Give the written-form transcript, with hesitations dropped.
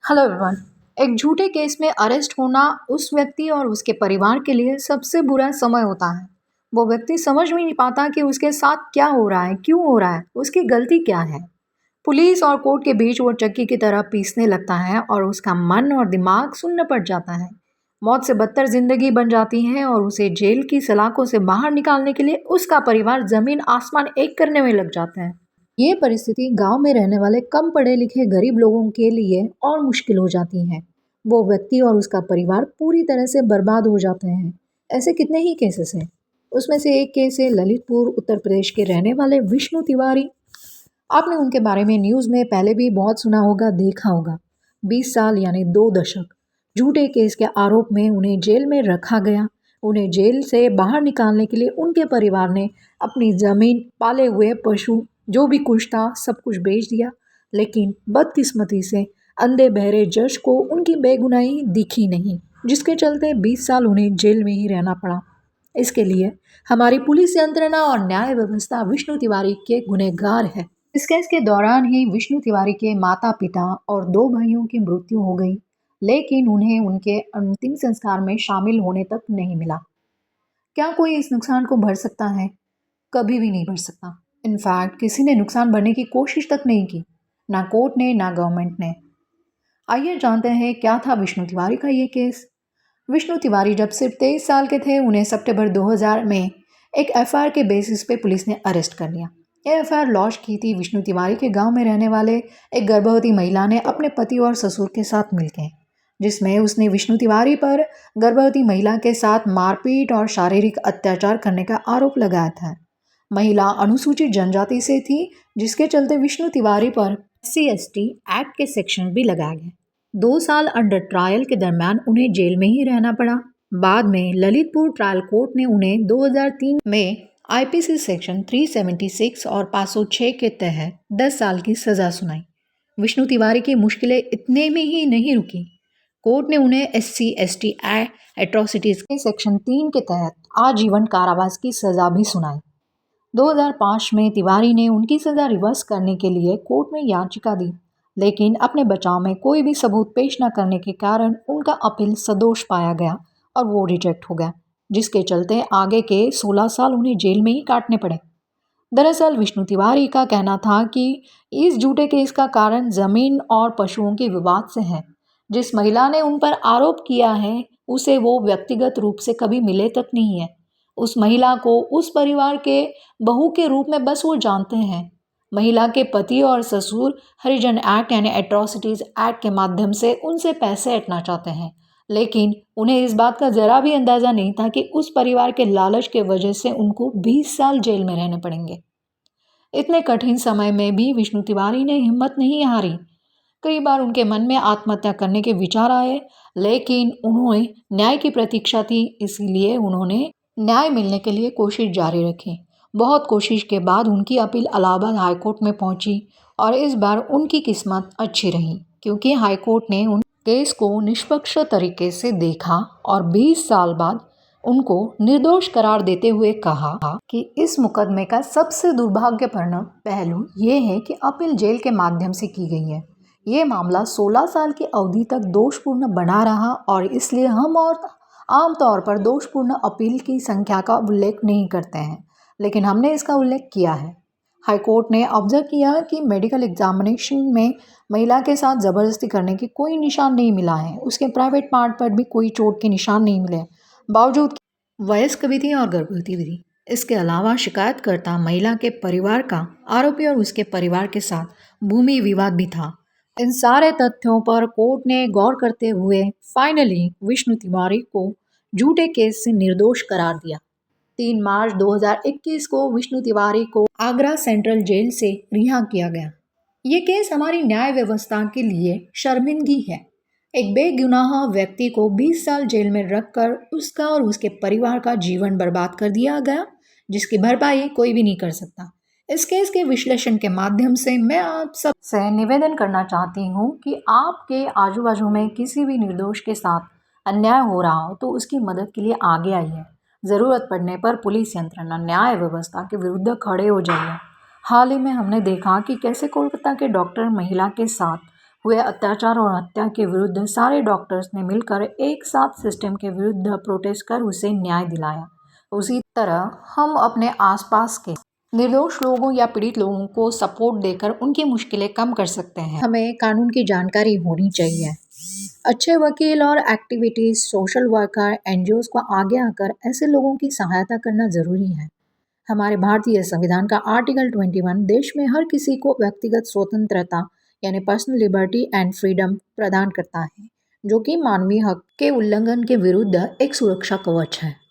Hello everyone. एक झूठे case में अरेस्ट होना उस व्यक्ति और उसके परिवार के लिए सबसे बुरा समय होता है। वो व्यक्ति समझ भी नहीं पाता कि उसके साथ क्या हो रहा है, क्यों हो रहा है, उसकी गलती क्या है। पुलिस और कोर्ट के बीच वो चक्की की तरह पीसने लगता है और उसका मन और दिमाग सुन्न पड़ जाता है। मौत से बदतर जिंदगी बन जाती है और उसे जेल की सलाखों से बाहर निकालने के लिए उसका परिवार जमीन आसमान एक करने में लग जाते हैं। ये परिस्थिति गांव में रहने वाले कम पढ़े लिखे गरीब लोगों के लिए और मुश्किल हो जाती है। वो व्यक्ति और उसका परिवार पूरी तरह से बर्बाद हो जाते हैं। ऐसे कितने ही केसेस हैं। उसमें से एक केस है ललितपुर उत्तर प्रदेश के रहने वाले विष्णु तिवारी। आपने उनके बारे में न्यूज़ में पहले भी बहुत सुना होगा, देखा होगा। 20 साल यानी 2 दशक झूठे केस के आरोप में उन्हें जेल में रखा गया। उन्हें जेल से बाहर निकालने के लिए उनके परिवार ने अपनी ज़मीन, पाले हुए पशु, जो भी कुछ था सब कुछ बेच दिया। लेकिन बदकिस्मती से अंधे बहरे जज को उनकी बेगुनाही दिखी नहीं, जिसके चलते 20 साल उन्हें जेल में ही रहना पड़ा। इसके लिए हमारी पुलिस यंत्रणा और न्याय व्यवस्था विष्णु तिवारी के गुनहगार है। इस केस के दौरान ही विष्णु तिवारी के माता पिता और 2 भाइयों की मृत्यु हो गई, लेकिन उन्हें उनके अंतिम संस्कार में शामिल होने तक नहीं मिला। क्या कोई इस नुकसान को भर सकता है? कभी भी नहीं भर सकता। इनफैक्ट किसी ने नुकसान भरने की कोशिश तक नहीं की, ना कोर्ट ने ना गवर्नमेंट ने। आइए जानते हैं क्या था विष्णु तिवारी का ये केस। विष्णु तिवारी जब सिर्फ 23 साल के थे, उन्हें सितंबर 2000 में एक एफआईआर के बेसिस पे पुलिस ने अरेस्ट कर लिया। यह एफआईआर लॉन्च की थी विष्णु तिवारी के गांव में रहने वाले एक गर्भवती महिला ने अपने पति और ससुर के साथ मिलकर, जिसमें उसने विष्णु तिवारी पर गर्भवती महिला के साथ मारपीट और शारीरिक अत्याचार करने का आरोप लगाया था। महिला अनुसूचित जनजाति से थी, जिसके चलते विष्णु तिवारी पर SC/ST एक्ट के सेक्शन भी लगाया गया। 2 साल अंडर ट्रायल के दरमियान उन्हें जेल में ही रहना पड़ा। बाद में ललितपुर ट्रायल कोर्ट ने उन्हें 2003 में IPC सेक्शन 376 और 506 के तहत 10 साल की सजा सुनाई। विष्णु तिवारी की मुश्किलें इतने में ही नहीं रुकी। कोर्ट ने उन्हें SC/ST एट्रोसिटीज के सेक्शन 3 के तहत आजीवन कारावास की सजा भी सुनाई। 2005 में तिवारी ने उनकी सजा रिवर्स करने के लिए कोर्ट में याचिका दी, लेकिन अपने बचाव में कोई भी सबूत पेश न करने के कारण उनका अपील सदोष पाया गया और वो रिजेक्ट हो गया, जिसके चलते आगे के 16 साल उन्हें जेल में ही काटने पड़े। दरअसल विष्णु तिवारी का कहना था कि इस झूठे केस का कारण जमीन और पशुओं के विवाद से है। जिस महिला ने उन पर आरोप किया है उसे वो व्यक्तिगत रूप से कभी मिले तक नहीं है। उस महिला को उस परिवार के बहू के रूप में बस वो जानते हैं। महिला के पति और ससुर हरिजन एक्ट यानी एट्रोसिटीज एक्ट के माध्यम से उनसे पैसे ऐंठना चाहते हैं, लेकिन उन्हें इस बात का जरा भी अंदाजा नहीं था कि उस परिवार के लालच के वजह से उनको 20 साल जेल में रहने पड़ेंगे। इतने कठिन समय में भी विष्णु तिवारी ने हिम्मत नहीं हारी। कई बार उनके मन में आत्महत्या करने के विचार आए, लेकिन उन्होंने न्याय की प्रतीक्षा थी, इसीलिए उन्होंने न्याय मिलने के लिए कोशिश जारी रखी। बहुत कोशिश के बाद उनकी अपील इलाहाबाद हाईकोर्ट में पहुंची और इस बार उनकी किस्मत अच्छी रही, क्योंकि हाईकोर्ट ने उन केस को निष्पक्ष तरीके से देखा और 20 साल बाद उनको निर्दोष करार देते हुए कहा कि इस मुकदमे का सबसे दुर्भाग्यपूर्ण पहलू ये है कि अपील जेल के माध्यम से की गई है। ये मामला 16 साल की अवधि तक दोषपूर्ण बना रहा और इसलिए हम और आमतौर पर दोषपूर्ण अपील की संख्या का उल्लेख नहीं करते हैं, लेकिन हमने इसका उल्लेख किया है। हाईकोर्ट ने ऑब्जर्व किया कि मेडिकल एग्जामिनेशन में महिला के साथ ज़बरदस्ती करने की कोई निशान नहीं मिला है। उसके प्राइवेट पार्ट पर भी कोई चोट के निशान नहीं मिले, बावजूद वयस्क भी थी और गर्भवती भी थी। इसके अलावा शिकायतकर्ता महिला के परिवार का आरोपी और उसके परिवार के साथ भूमि विवाद भी था। इन सारे तथ्यों पर कोर्ट ने गौर करते हुए फाइनली विष्णु तिवारी को झूठे केस से निर्दोष करार दिया। 3 मार्च 2021 को विष्णु तिवारी को आगरा सेंट्रल जेल से रिहा किया गया। ये केस हमारी न्याय व्यवस्था के लिए शर्मिंदगी है। एक बेगुनाह व्यक्ति को 20 साल जेल में रखकर उसका और उसके परिवार का जीवन बर्बाद कर दिया गया, जिसकी भरपाई कोई भी नहीं कर सकता। इस केस के विश्लेषण के माध्यम से मैं आप सबसे निवेदन करना चाहती हूँ कि आपके आजू बाजू में किसी भी निर्दोष के साथ अन्याय हो रहा हो तो उसकी मदद के लिए आगे आइए। ज़रूरत पड़ने पर पुलिस यंत्रणा, न्याय व्यवस्था के विरुद्ध खड़े हो जाइए। हाल ही में हमने देखा कि कैसे कोलकाता के डॉक्टर महिला के साथ हुए अत्याचार और हत्या के विरुद्ध सारे डॉक्टर्स ने मिलकर एक साथ सिस्टम के विरुद्ध प्रोटेस्ट कर उसे न्याय दिलाया। उसी तरह हम अपने आसपास के निर्दोष लोगों या पीड़ित लोगों को सपोर्ट देकर उनकी मुश्किलें कम कर सकते हैं। हमें कानून की जानकारी होनी चाहिए। अच्छे वकील और एक्टिविटीज, सोशल वर्कर, एनजीओज को आगे आकर ऐसे लोगों की सहायता करना जरूरी है। हमारे भारतीय संविधान का आर्टिकल 21 देश में हर किसी को व्यक्तिगत स्वतंत्रता यानी पर्सनल लिबर्टी एंड फ्रीडम प्रदान करता है, जो कि मानवीय हक के उल्लंघन के विरुद्ध एक सुरक्षा कवच है।